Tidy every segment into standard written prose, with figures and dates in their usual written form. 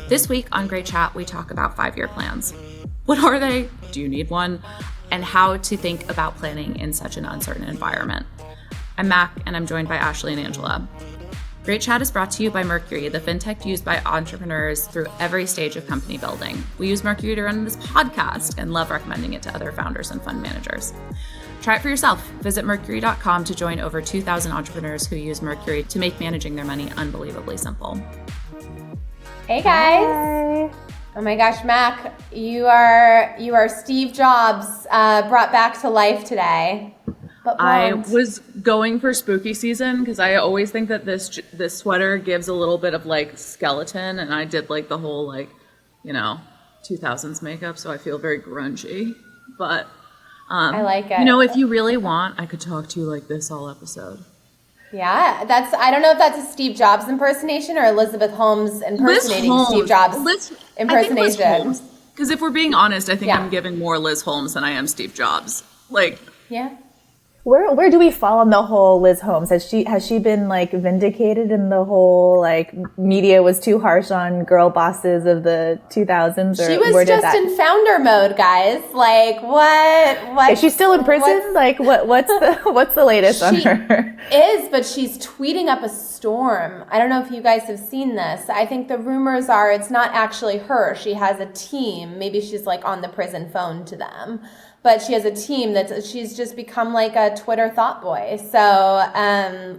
This week on Great Chat, we talk about 5-year plans. What are they? Do you need one? And how to think about planning in such an uncertain environment. I'm Mac, and I'm joined by Ashley and Angela. Great Chat is brought to you by Mercury, the fintech used by entrepreneurs through every stage of company building. We use Mercury to run this podcast and love recommending it to other founders and fund managers. Try it for yourself. Visit Mercury.com to join over 2,000 entrepreneurs who use Mercury to make managing their money unbelievably simple. Hey guys! Hi. Oh my gosh, Mac, you are Steve Jobs brought back to life today. But I was going for spooky season because I always think that this sweater gives a little bit of like skeleton, and I did like the whole 2000s makeup, so I feel very grungy. But I like it. If you really want, I could talk to you like this all episode. Yeah, I don't know if that's a Steve Jobs impersonation or Elizabeth Holmes impersonating Steve Jobs impersonation. Because if we're being honest, I think I'm giving more Liz Holmes than I am Steve Jobs. Yeah. Where do we fall on the whole Liz Holmes? Has she been vindicated in the whole media was too harsh on girl bosses of the 2000s? Or she was just in founder mode, guys. What? Is she still in prison? What's the latest on her? She is, but she's tweeting up a storm. I don't know if you guys have seen this. I think the rumors are it's not actually her. She has a team. Maybe she's on the prison phone to them. But she has a team that she's just become like a Twitter thought boy. So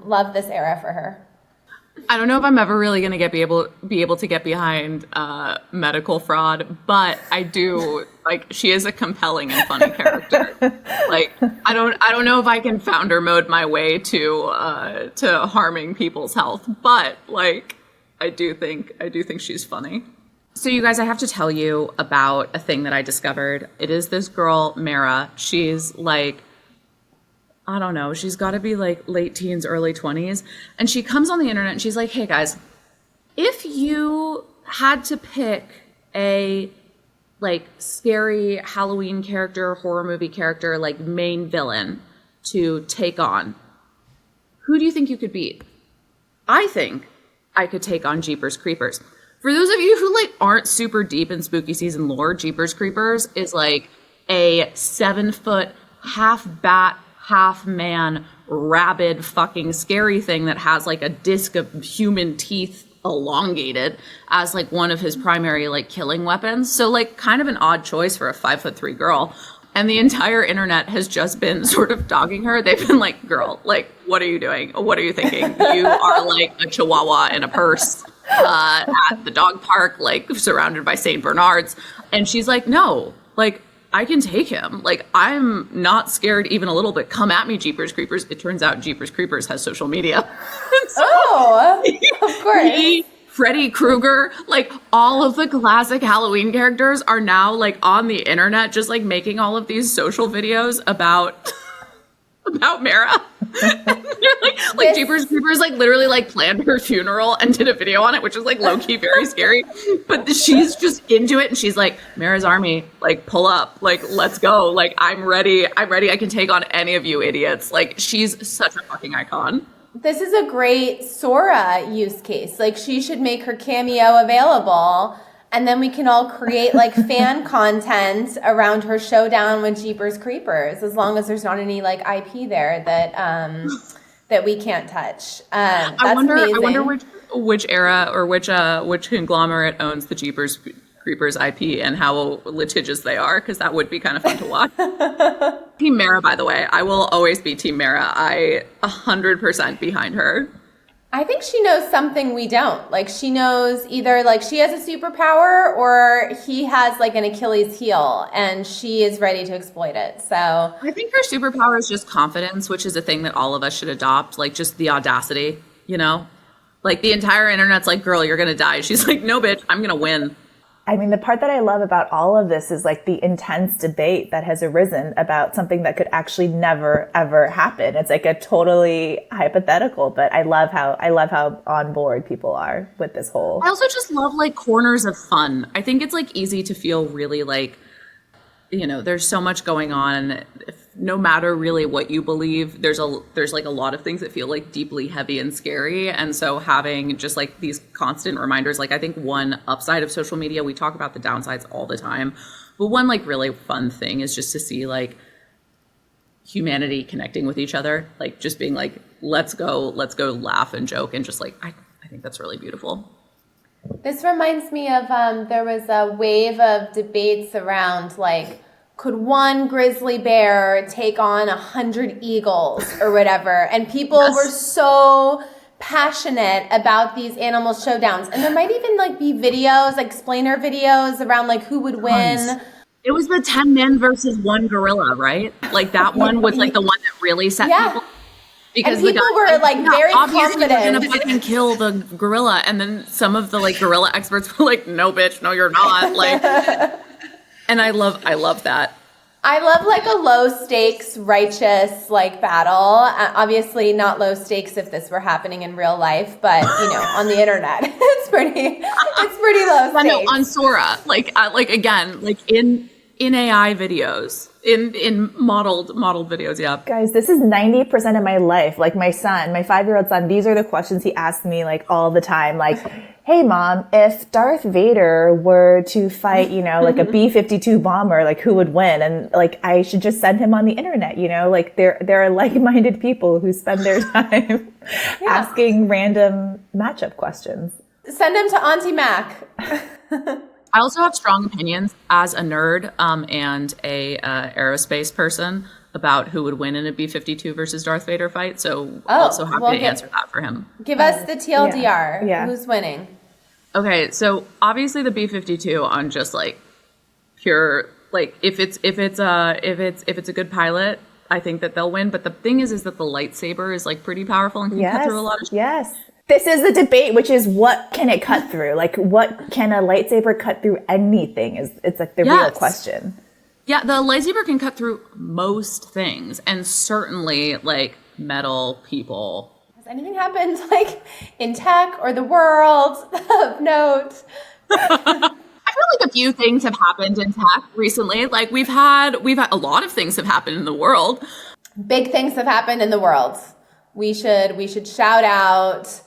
love this era for her. I don't know if I'm ever really going to be able to get behind medical fraud, but I do she is a compelling and funny character. I don't know if I can founder mode my way to harming people's health, but I do think she's funny. So you guys, I have to tell you about a thing that I discovered. It is this girl, Mara. She's I don't know, she's got to be late teens, early 20s. And she comes on the internet and she's like, hey guys, if you had to pick a scary Halloween character, horror movie character, main villain to take on, who do you think you could beat? I think I could take on Jeepers Creepers. For those of you who aren't super deep in spooky season lore, Jeepers Creepers is a 7-foot, half bat, half man, rabid fucking scary thing that has a disc of human teeth elongated as one of his primary killing weapons. So kind of an odd choice for a 5'3" girl. And the entire internet has just been sort of dogging her. They've been girl, what are you doing? What are you thinking? You are a chihuahua in a purse. At the dog park, surrounded by St. Bernards. And she's no, I can take him. I'm not scared even a little bit. Come at me, Jeepers Creepers. It turns out Jeepers Creepers has social media. So, of course. Freddy Krueger, all of the classic Halloween characters are now on the internet, just making all of these social videos about Mara. Jeepers Creepers literally planned her funeral and did a video on it, which is low-key very scary. But she's just into it and she's Mara's army, pull up, let's go. I'm ready. I can take on any of you idiots. She's such a fucking icon. This is a great Sora use case. She should make her cameo available. And then we can all create fan content around her showdown with Jeepers Creepers, as long as there's not any IP there that we can't touch. That's amazing. I wonder which era or which conglomerate owns the Jeepers Creepers IP and how litigious they are, because that would be kind of fun to watch. Team Mara, by the way, I will always be Team Mara. 100% behind her. I think she knows something we don't. She knows either she has a superpower or he has an Achilles heel and she is ready to exploit it. So I think her superpower is just confidence, which is a thing that all of us should adopt. Just the audacity, the entire internet's girl, you're going to die. She's no, bitch, I'm going to win. I mean, the part that I love about all of this is the intense debate that has arisen about something that could actually never, ever happen. It's a totally hypothetical, but I love how on board people are with this whole. I also just love corners of fun. I think it's easy to feel really there's so much going on no matter really what you believe, there's like a lot of things that feel like deeply heavy and scary. And so having just like these constant reminders, like I think one upside of social media, we talk about the downsides all the time, but one like really fun thing is just to see like humanity connecting with each other, like just being like, let's go laugh and joke. And just like, I think that's really beautiful. This reminds me of, there was a wave of debates around like, could one grizzly bear take on 100 eagles or whatever? And people were so passionate about these animal showdowns. And there might even like be videos, like explainer videos around like who would win. It was the 10 men versus one gorilla, right? Like that one was like the one that really set people. Because and people were like very obviously confident. We're gonna fucking kill the gorilla, and then some of the like gorilla experts were like, "No, bitch, no, you're not." Like, and I love that. I love like a low stakes, righteous like battle. Obviously, not low stakes if this were happening in real life, but you know, on the internet, it's pretty low stakes. No, on Sora, like again, like in AI videos. In modeled videos, yeah. Guys, this is 90% of my life. Like my 5-year-old son, these are the questions he asks me like all the time. Like, hey mom, if Darth Vader were to fight, you know, like a B-52 bomber, like who would win? And like, I should just send him on the internet, you know, like there are like-minded people who spend their time asking random matchup questions. Send him to Auntie Mac. I also have strong opinions as a nerd and a aerospace person about who would win in a B-52 versus Darth Vader fight. So also happy to answer that for him. Give us the TLDR. Yeah. Who's winning? Okay, so obviously the B-52 on just like pure like if it's a good pilot, I think that they'll win. But the thing is that the lightsaber is like pretty powerful and can cut through a lot of shit. Yes. This is the debate, which is what can it cut through? Like, what can a lightsaber cut through anything? It's like the real question. Yeah, the lightsaber can cut through most things, and certainly like metal people. Has anything happened like in tech or the world of note? I feel like a few things have happened in tech recently. Like we've had a lot of things have happened in the world. Big things have happened in the world. We should shout out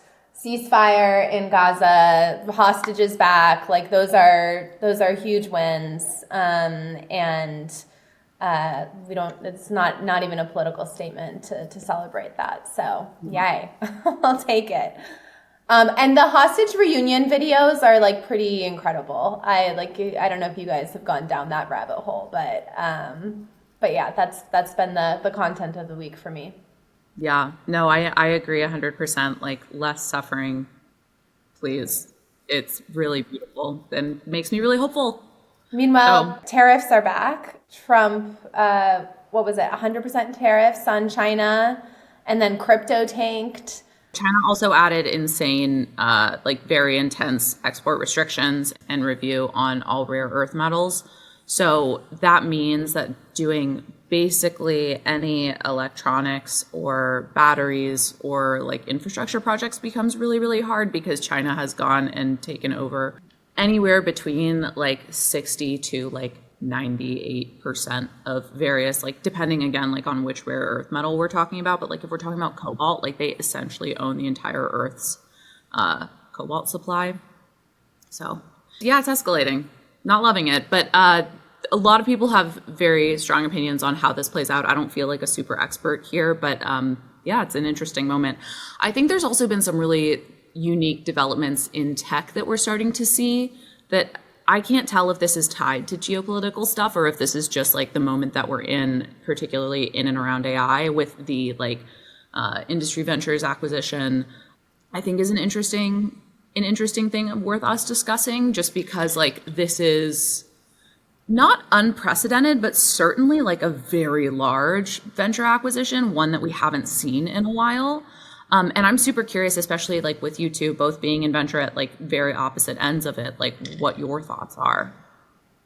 ceasefire in Gaza, hostages back. Like those are huge wins. It's not even a political statement to celebrate that. So yay, I'll take it. And the hostage reunion videos are like pretty incredible. I don't know if you guys have gone down that rabbit hole, but yeah, that's been the content of the week for me. Yeah, no, I agree 100%. Like less suffering, please. It's really beautiful and makes me really hopeful. Meanwhile, tariffs are back. Trump, what was it? 100% tariffs on China, and then crypto tanked. China also added insane, like very intense export restrictions and review on all rare earth metals. So that means that doing basically any electronics or batteries or like infrastructure projects becomes really, really hard because China has gone and taken over anywhere between like 60 to like 98% of various, like depending again, like on which rare earth metal we're talking about. But like if we're talking about cobalt, like they essentially own the entire Earth's cobalt supply. So yeah, it's escalating. Not loving it, but a lot of people have very strong opinions on how this plays out. I don't feel like a super expert here, but yeah, it's an interesting moment. I think there's also been some really unique developments in tech that we're starting to see that I can't tell if this is tied to geopolitical stuff or if this is just like the moment that we're in, particularly in and around AI with the like industry ventures acquisition. I think is an interesting thing worth us discussing, just because like this is not unprecedented, but certainly like a very large venture acquisition, one that we haven't seen in a while. And I'm super curious, especially like with you two both being in venture at like very opposite ends of it, like what your thoughts are.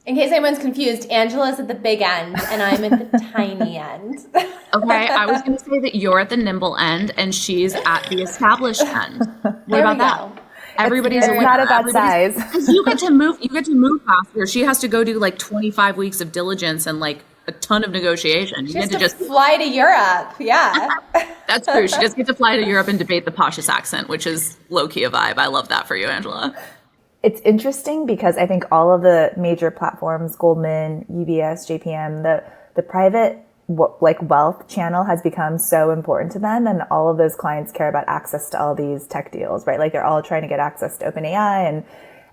In case anyone's confused, Angela's at the big end and I'm at the tiny end. Okay, I was going to say that you're at the nimble end and she's at the established end. What about that? Everybody's not about size. Because you get to move faster. She has to go do like 25 weeks of diligence and like a ton of negotiation. You She has get to just fly to Europe. Yeah. That's true. She just gets to fly to Europe and debate the poshest accent, which is low-key a vibe. I love that for you, Angela. It's interesting because I think all of the major platforms, Goldman, UBS, JPM, the private wealth channel has become so important to them, and all of those clients care about access to all these tech deals, right? Like they're all trying to get access to OpenAI,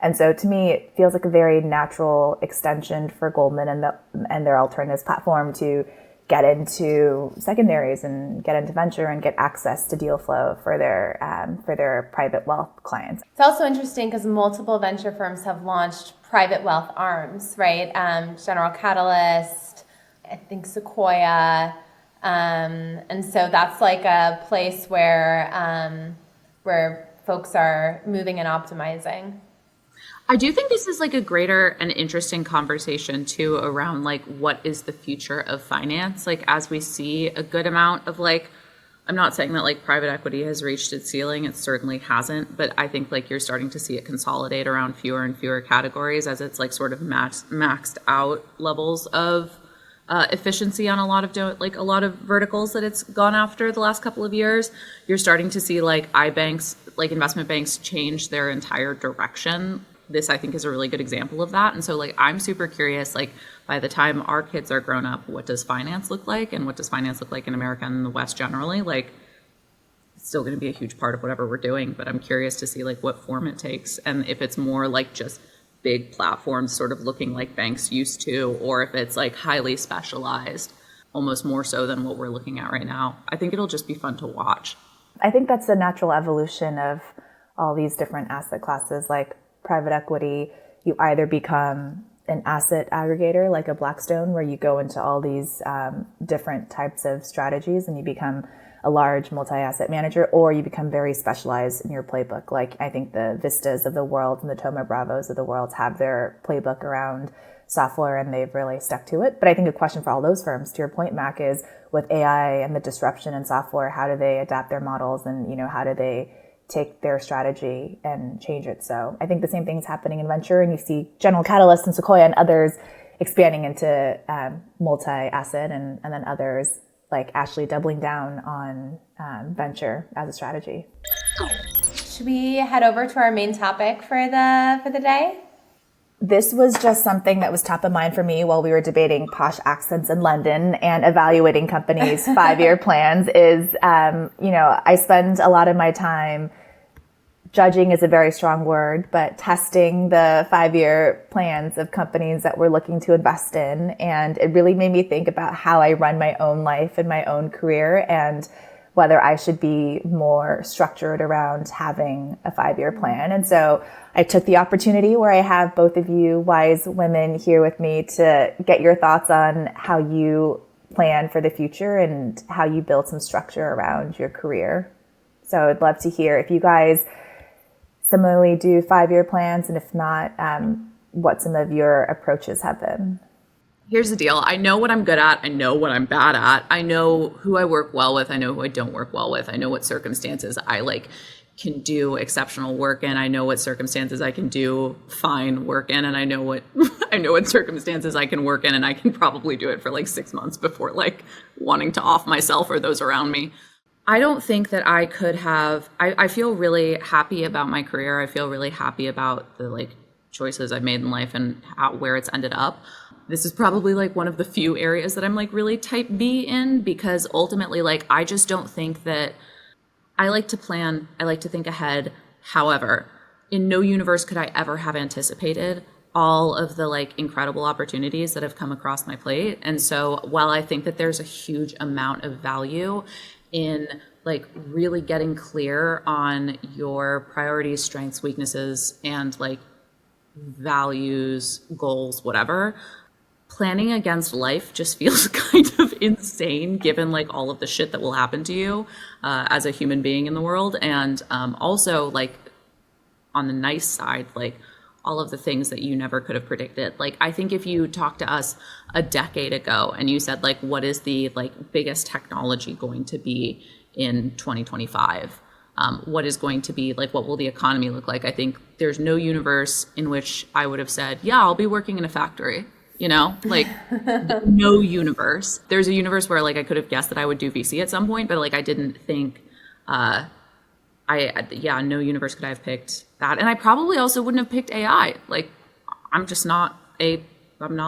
and so to me, it feels like a very natural extension for Goldman and their alternatives platform to get into secondaries and get into venture and get access to deal flow for their private wealth clients. It's also interesting because multiple venture firms have launched private wealth arms, right? General Catalyst, I think Sequoia, and so that's like a place where folks are moving and optimizing. I do think this is like a greater and interesting conversation too around like what is the future of finance? Like as we see a good amount of like, I'm not saying that like private equity has reached its ceiling, it certainly hasn't, but I think like you're starting to see it consolidate around fewer and fewer categories as it's like sort of maxed out levels of efficiency on a lot of verticals that it's gone after the last couple of years. You're starting to see like iBanks, like investment banks change their entire direction. This, I think, is a really good example of that. And so, like, I'm super curious, like, by the time our kids are grown up, what does finance look like? And what does finance look like in America and the West generally? Like, it's still going to be a huge part of whatever we're doing. But I'm curious to see, like, what form it takes. And if it's more like just big platforms sort of looking like banks used to, or if it's, like, highly specialized, almost more so than what we're looking at right now. I think it'll just be fun to watch. I think that's the natural evolution of all these different asset classes, like private equity. You either become an asset aggregator like a Blackstone, where you go into all these different types of strategies and you become a large multi-asset manager, or you become very specialized in your playbook. Like I think the Vistas of the world and the Thoma Bravos of the world have their playbook around software and they've really stuck to it. But I think a question for all those firms, to your point, Mac, is with AI and the disruption in software, how do they adapt their models and, you know, how do they take their strategy and change it? So I think the same thing's happening in venture, and you see General Catalyst and Sequoia and others expanding into multi-asset, and then others like Ashley doubling down on venture as a strategy. Should we head over to our main topic for the day? This was just something that was top of mind for me while we were debating posh accents in London and evaluating companies' 5-year plans. I spend a lot of my time, judging is a very strong word, but testing the 5-year plans of companies that we're looking to invest in. And it really made me think about how I run my own life and my own career, and whether I should be more structured around having a 5-year plan. And so I took the opportunity where I have both of you wise women here with me to get your thoughts on how you plan for the future and how you build some structure around your career. So I'd love to hear if you guys similarly do 5-year plans, and if not, what some of your approaches have been. Here's the deal. I know what I'm good at. I know what I'm bad at. I know who I work well with. I know who I don't work well with. I know what circumstances I can do exceptional work in. I know what circumstances I can do fine work in. And I know what circumstances I can work in, and I can probably do it for 6 months before wanting to off myself or those around me. I don't think that I could have, I feel really happy about my career. I feel really happy about the choices I've made in life and where it's ended up. This is probably one of the few areas that I'm really type B in, because ultimately I just don't think that I like to plan. I like to think ahead. However, in no universe could I ever have anticipated all of the incredible opportunities that have come across my plate. And so while I think that there's a huge amount of value in really getting clear on your priorities, strengths, weaknesses, and values, goals, whatever, planning against life just feels kind of insane given all of the shit that will happen to you as a human being in the world. And also on the nice side, all of the things that you never could have predicted. I think if you talked to us a decade ago and you said what is the biggest technology going to be in 2025? What is going to be what will the economy look like? I think there's no universe in which I would have said, yeah, I'll be working in a factory. like no universe. There's a universe where like I could have guessed that I would do VC at some point, but like I didn't think, no universe could I have picked that. And I probably also wouldn't have picked AI. Like I'm not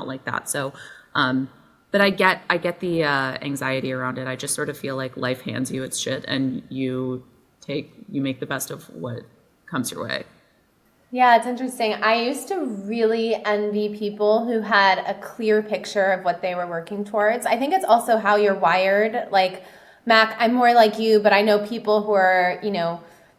like that. So, but I get the anxiety around it. I just sort of feel like life hands you its shit and you make the best of what comes your way. Yeah, it's interesting. I used to really envy people who had a clear picture of what they were working towards. I think it's also how you're wired. Like, Mac, I'm more like you, but I know people who are,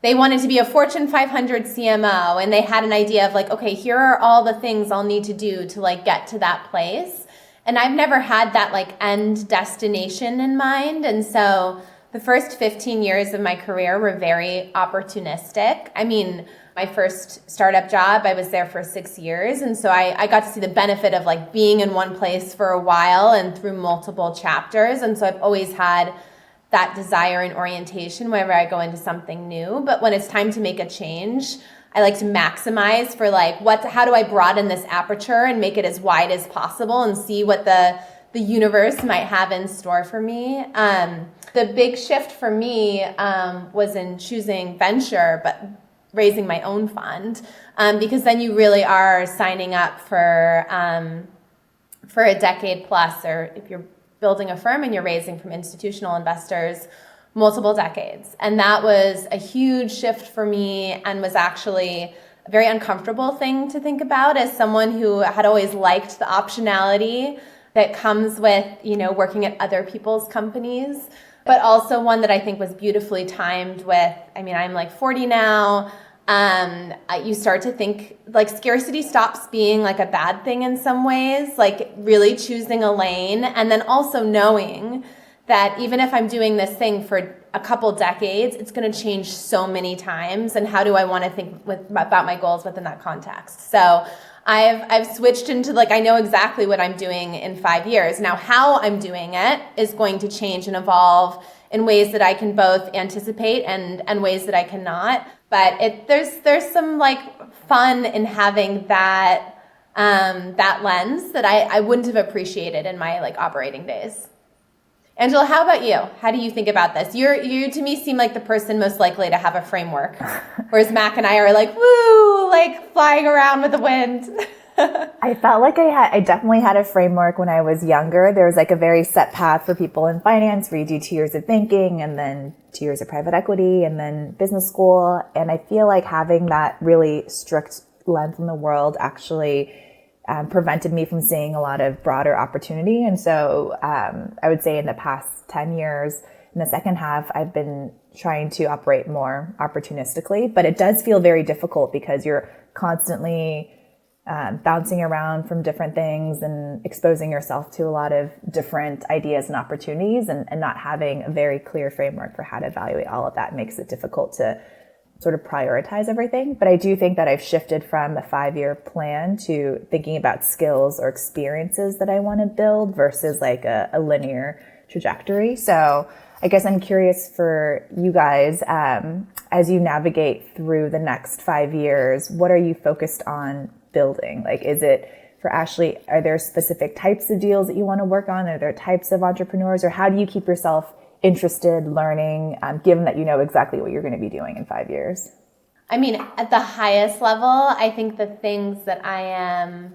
they wanted to be a Fortune 500 CMO and they had an idea of like, okay, here are all the things I'll need to do to like get to that place. And I've never had that like end destination in mind. And so the first 15 years of my career were very opportunistic. I mean, my first startup job, I was there for 6 years. And so I got to see the benefit of like being in one place for a while and through multiple chapters. And so I've always had that desire and orientation whenever I go into something new. But when it's time to make a change, I like to maximize for like, how do I broaden this aperture and make it as wide as possible and see what the universe might have in store for me. The big shift for me was in choosing venture, but raising my own fund, because then you really are signing up for a decade plus, or if you're building a firm and you're raising from institutional investors, multiple decades. And that was a huge shift for me and was actually a very uncomfortable thing to think about as someone who had always liked the optionality that comes with, working at other people's companies, but also one that I think was beautifully timed with, I'm like 40 now. You start to think like scarcity stops being like a bad thing in some ways, like really choosing a lane, and then also knowing that even if I'm doing this thing for a couple decades, it's going to change so many times. And how do I want to think about my goals within that context? So I've switched into like, I know exactly what I'm doing in 5 years. Now, how I'm doing it is going to change and evolve in ways that I can both anticipate and ways that I cannot. But there's some like fun in having that lens that I wouldn't have appreciated in my like operating days. Angela, how about you? How do you think about this? You to me seem like the person most likely to have a framework, whereas Mac and I are like, woo, like flying around with the wind. I felt like I definitely had a framework when I was younger. There was like a very set path for people in finance where you do 2 years of banking and then 2 years of private equity and then business school. And I feel like having that really strict lens in the world actually prevented me from seeing a lot of broader opportunity. And so I would say in the past 10 years, in the second half, I've been trying to operate more opportunistically, but it does feel very difficult because you're constantly bouncing around from different things and exposing yourself to a lot of different ideas and opportunities, and not having a very clear framework for how to evaluate all of that makes it difficult to sort of prioritize everything. But I do think that I've shifted from a 5-year plan to thinking about skills or experiences that I want to build versus like a linear trajectory. So I guess I'm curious for you guys, as you navigate through the next 5 years, what are you focused on building? Like, is it for Ashley, are there specific types of deals that you want to work on? Are there types of entrepreneurs, or how do you keep yourself interested, learning, given that you know exactly what you're going to be doing in 5 years? At the highest level, I think the things that I am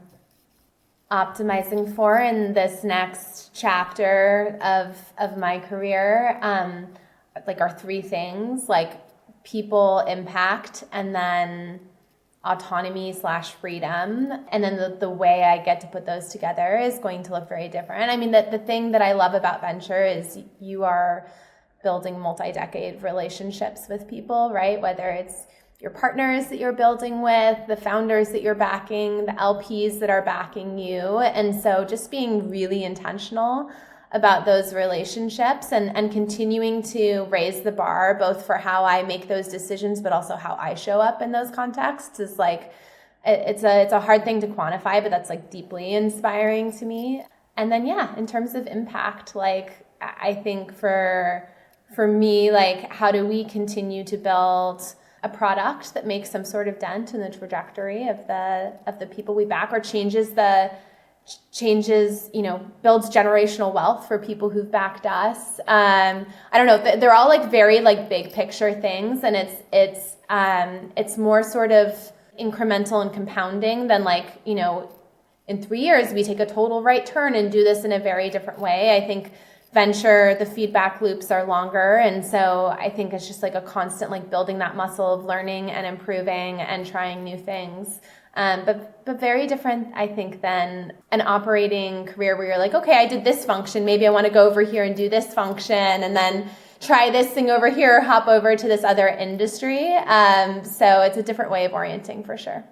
optimizing for in this next chapter of my career, are 3 things, like people impact, and then autonomy/freedom. And then the way I get to put those together is going to look very different. The thing that I love about venture is you are building multi-decade relationships with people, right? Whether it's your partners that you're building with, the founders that you're backing, the LPs that are backing you. And so just being really intentional about those relationships and continuing to raise the bar, both for how I make those decisions, but also how I show up in those contexts, is like, it's a hard thing to quantify, but that's like deeply inspiring to me. And then, in terms of impact, like, I think for me, like, how do we continue to build a product that makes some sort of dent in the trajectory of the people we back, or changes changes, builds generational wealth for people who've backed us. I don't know. They're all like very like big picture things, and it's more sort of incremental and compounding than like, in 3 years we take a total right turn and do this in a very different way. I think venture, the feedback loops are longer, and so I think it's just like a constant like building that muscle of learning and improving and trying new things. But very different, I think, than an operating career where you're like, okay, I did this function. Maybe I want to go over here and do this function and then try this thing over here, hop over to this other industry. So it's a different way of orienting for sure.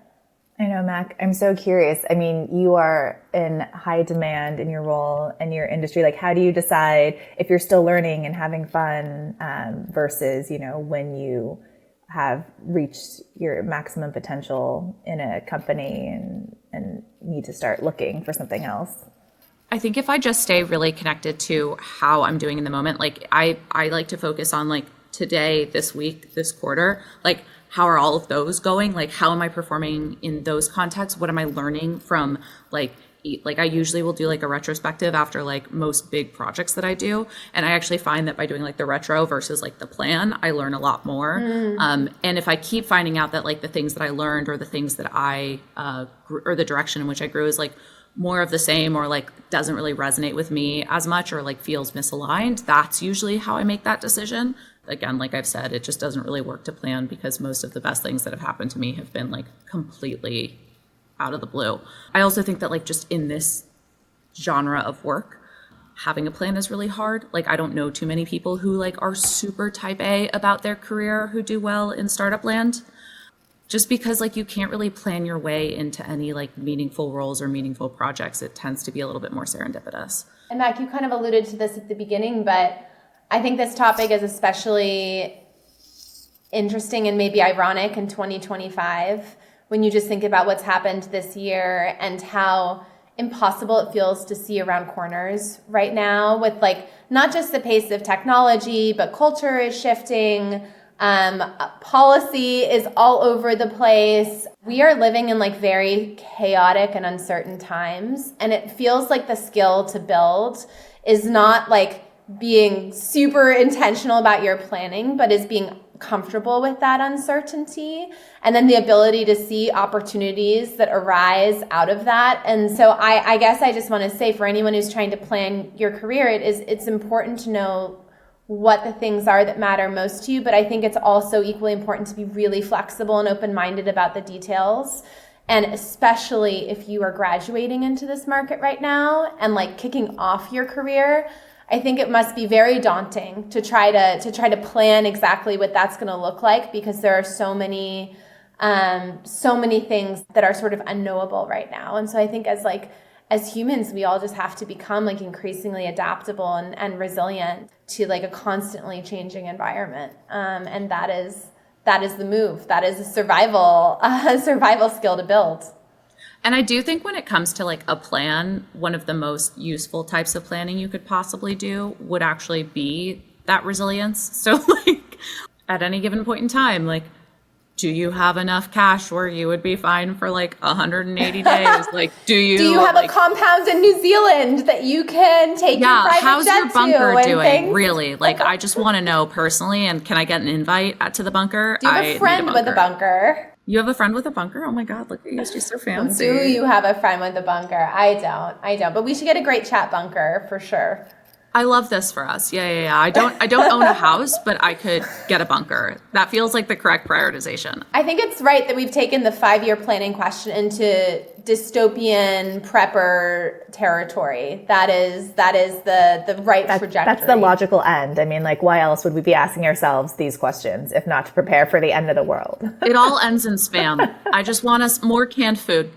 I know, Mac. I'm so curious. I mean, you are in high demand in your role and your industry. Like, how do you decide if you're still learning and having fun versus, when you have reached your maximum potential in a company and need to start looking for something else? I think if I just stay really connected to how I'm doing in the moment, like I like to focus on like today, this week, this quarter, like how are all of those going? Like how am I performing in those contexts? What am I learning from like I usually will do like a retrospective after like most big projects that I do. And I actually find that by doing like the retro versus like the plan, I learn a lot more. And if I keep finding out that like the things that I learned or the things that I, or the direction in which I grew is like more of the same or like doesn't really resonate with me as much or like feels misaligned, that's usually how I make that decision. Again, like I've said, it just doesn't really work to plan because most of the best things that have happened to me have been like completely out of the blue. I also think that like just in this genre of work, having a plan is really hard. Like I don't know too many people who like are super type A about their career who do well in startup land. Just because like you can't really plan your way into any like meaningful roles or meaningful projects. It tends to be a little bit more serendipitous. And Mac, you kind of alluded to this at the beginning, but I think this topic is especially interesting and maybe ironic in 2025 when you just think about what's happened this year and how impossible it feels to see around corners right now with like not just the pace of technology, but culture is shifting. Policy is all over the place. We are living in like very chaotic and uncertain times. And it feels like the skill to build is not like being super intentional about your planning, but is being comfortable with that uncertainty and then the ability to see opportunities that arise out of that. And so I guess I just want to say for anyone who's trying to plan your career, it's important to know what the things are that matter most to you. But I think it's also equally important to be really flexible and open-minded about the details. And especially if you are graduating into this market right now and like kicking off your career, I think it must be very daunting to try to plan exactly what that's going to look like because there are so many things that are sort of unknowable right now. And so I think as humans, we all just have to become like increasingly adaptable and resilient to like a constantly changing environment. And that is the move. That is a survival skill to build. And I do think when it comes to like a plan, one of the most useful types of planning you could possibly do would actually be that resilience. So like at any given point in time, like, do you have enough cash where you would be fine for like 180 days? Like, do you have like, a compound in New Zealand that you can take your private how's jet your bunker to doing? things? Really? Like, I just want to know personally, and can I get an invite to the bunker? Do you have a friend with a bunker? You have a friend with a bunker? Oh my God, look at you. She's so fancy. Do you have a friend with a bunker? I don't. But we should get a great chat bunker for sure. I love this for us. Yeah. I don't own a house, but I could get a bunker. That feels like the correct prioritization. I think it's right that we've taken the 5-year planning question into dystopian prepper territory. That is the right trajectory. That's the logical end. I mean, like, why else would we be asking ourselves these questions if not to prepare for the end of the world? It all ends in spam. I just want us more canned food.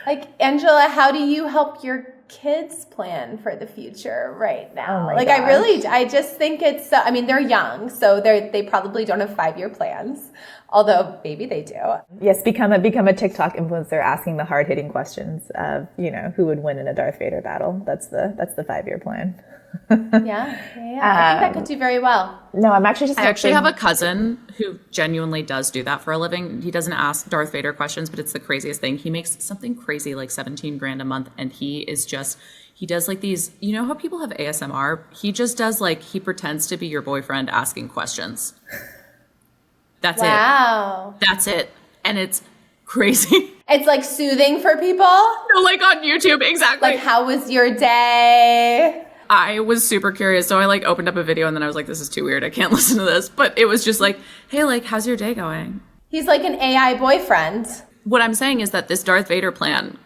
Like, Angela, how do you help your kids plan for the future right now? Oh my gosh. I just think it's, they're young, so they probably don't have 5-year plans, although maybe they do. Yes, become a TikTok influencer asking the hard-hitting questions of, who would win in a Darth Vader battle. That's the 5-year plan. Yeah. I think that could do very well. No, I'm actually just I actually hoping- have a cousin who genuinely does do that for a living. He doesn't ask Darth Vader questions, but it's the craziest thing. He makes something crazy like 17 grand a month, and he does like these, you know how people have ASMR? He just does like, he pretends to be your boyfriend asking questions. That's Wow. it. That's it. And it's crazy. It's like soothing for people. No, like on YouTube, exactly. Like, how was your day? I was super curious, so I like opened up a video and then I was like, this is too weird. I can't listen to this. But it was just like, hey, like, how's your day going? He's like an AI boyfriend. What I'm saying is that this Darth Vader plan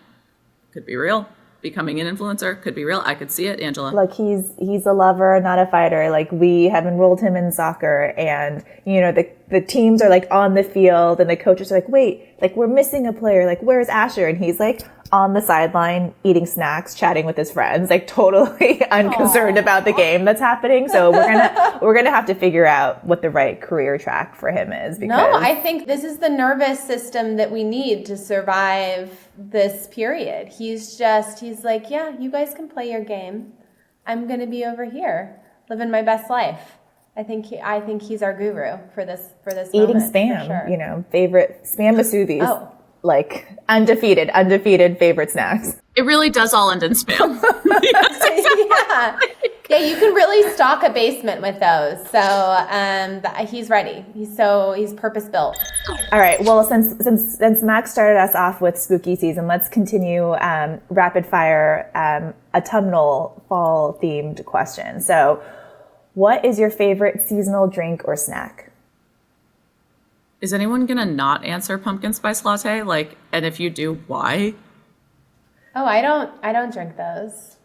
could be real. Becoming an influencer could be real. I could see it, Angela. Like he's a lover, not a fighter. Like we have enrolled him in soccer, and you know the teams are like on the field, and the coaches are like, wait, like we're missing a player. Like where's Asher? And he's like on the sideline eating snacks, chatting with his friends, like totally unconcerned about the game that's happening. So we're gonna have to figure out what the right career track for him is. Because No, I think this is the nervous system that we need to survive this period. He's like, yeah, you guys can play your game. I'm gonna be over here living my best life. I think he's our guru for this eating moment, spam, for sure. you know, favorite spam masuvis. Oh. Like undefeated favorite snacks. It really does all end in spam. Yeah, you can really stock a basement with those. So he's ready. He's purpose built. All right. Well, since Max started us off with spooky season, let's continue rapid fire autumnal fall themed question. So, what is your favorite seasonal drink or snack? Is anyone gonna not answer pumpkin spice latte? Like, and if you do, why? Oh, I don't drink those.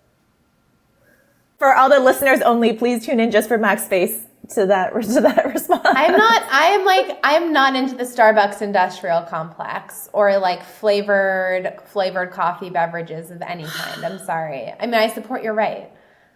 For all the listeners only, please tune in just for Max's face to that response. I'm not into the Starbucks industrial complex or like flavored coffee beverages of any kind. I'm sorry. I mean, I support your right.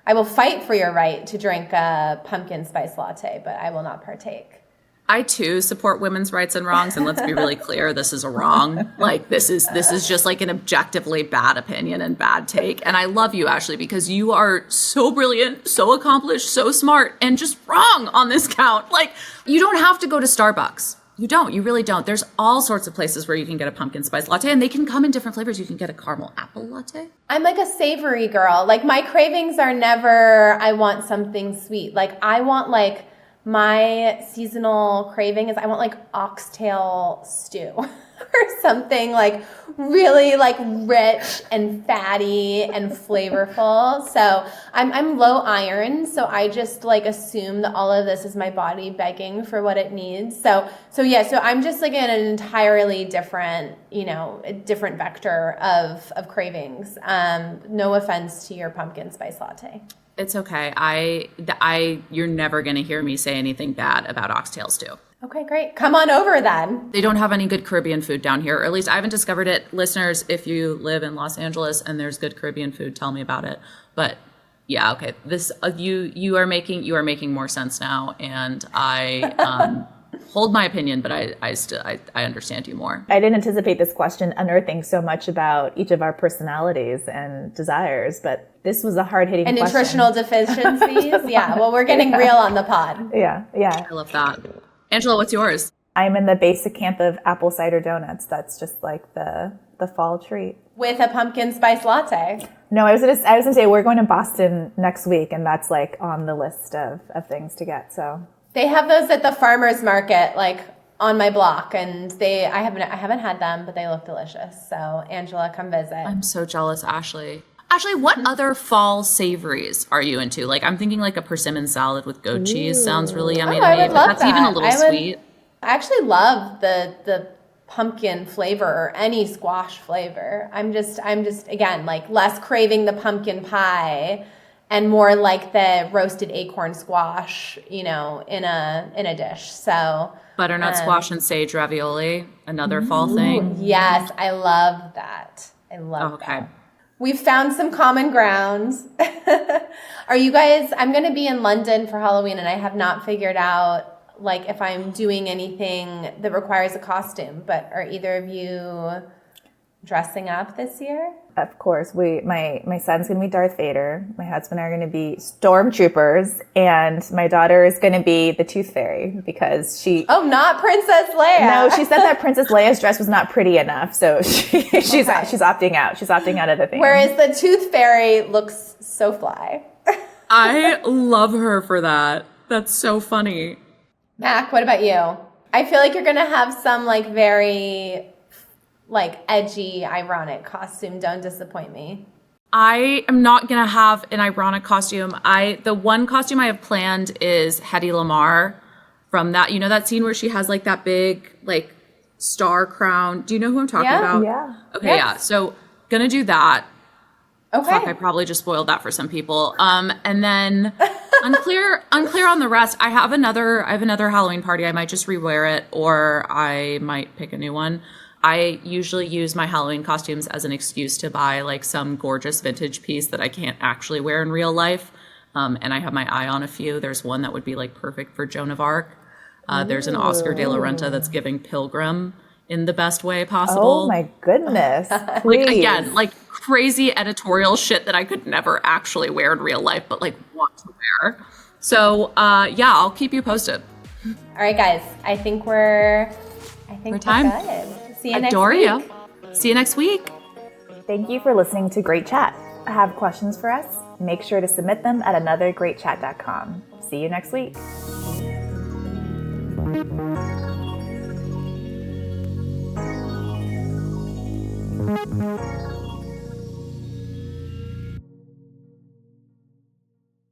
I will fight for your right to drink a pumpkin spice latte, but I will not partake. I too support women's rights and wrongs, and let's be really clear, this is a wrong. Like this is just like an objectively bad opinion and bad take. And I love you, Ashley, because you are so brilliant, so accomplished, so smart, and just wrong on this count. Like you don't have to go to Starbucks. You don't. You really don't. There's all sorts of places where you can get a pumpkin spice latte, and they can come in different flavors. You can get a caramel apple latte. I'm like a savory girl. Like my cravings are never, I want something sweet. Like I want like, my seasonal craving is I want like oxtail stew or something like really like rich and fatty and flavorful. So I'm low iron, so I just like assume that all of this is my body begging for what it needs. So I'm just like in an entirely different, different vector of cravings. No offense to your pumpkin spice latte. It's okay. You're never going to hear me say anything bad about oxtail stew. Okay, great. Come on over then. They don't have any good Caribbean food down here, or at least I haven't discovered it. Listeners, if you live in Los Angeles and there's good Caribbean food, tell me about it. But yeah, okay. This you are making more sense now, and I hold my opinion, but I understand you more. I didn't anticipate this question unearthing so much about each of our personalities and desires, but this was a hard-hitting question. And nutritional deficiencies? Yeah, well, we're getting real on the pod. Yeah. I love that. Angela, what's yours? I'm in the basic camp of apple cider donuts. That's just like the fall treat. With a pumpkin spice latte. No, I was gonna say we're going to Boston next week, and that's like on the list of things to get. So they have those at the farmers market, like on my block, and I haven't had them, but they look delicious. So Angela, come visit. I'm so jealous, Ashley. Ashley, what other fall savories are you into? Like, I'm thinking like a persimmon salad with goat cheese sounds really yummy to me, I would but love that's that. even a little sweet. I actually love the pumpkin flavor or any squash flavor. I'm just again like less craving the pumpkin pie and more like the roasted acorn squash, in a dish. So Butternut squash and sage ravioli, another fall thing. Yes, I love that. I love that. We've found some common grounds. Are you guys, I'm going to be in London for Halloween, and I have not figured out like if I'm doing anything that requires a costume, but are either of you dressing up this year? Of course, my son's going to be Darth Vader. My husband and I are going to be stormtroopers, and my daughter is going to be the Tooth Fairy because she. Oh, not Princess Leia. No, she said that Princess Leia's dress was not pretty enough, so she's opting out. She's opting out of the thing. Whereas the Tooth Fairy looks so fly. I love her for that. That's so funny. Mac, what about you? I feel like you're going to have some like very like edgy, ironic costume. Don't disappoint me. I am not going to have an ironic costume. The one costume I have planned is Hedy Lamarr from that, you know, that scene where she has like that big like star crown. Do you know who I'm talking about? Yeah. Okay, Yes. yeah. So gonna do that. Okay. Fuck, I probably just spoiled that for some people. And then unclear on the rest. I have another Halloween party. I might just rewear it, or I might pick a new one. I usually use my Halloween costumes as an excuse to buy like some gorgeous vintage piece that I can't actually wear in real life. And I have my eye on a few. There's one that would be like perfect for Joan of Arc. There's an Oscar de la Renta that's giving Pilgrim in the best way possible. Oh my goodness! Like Please. again, like crazy editorial shit that I could never actually wear in real life, but like want to wear. So yeah, I'll keep you posted. All right, guys. I think we're time. good. See you next Adore week. you. See you next week. Thank you for listening to Great Chat. Have questions for us? Make sure to submit them at anothergreatchat.com. See you next week.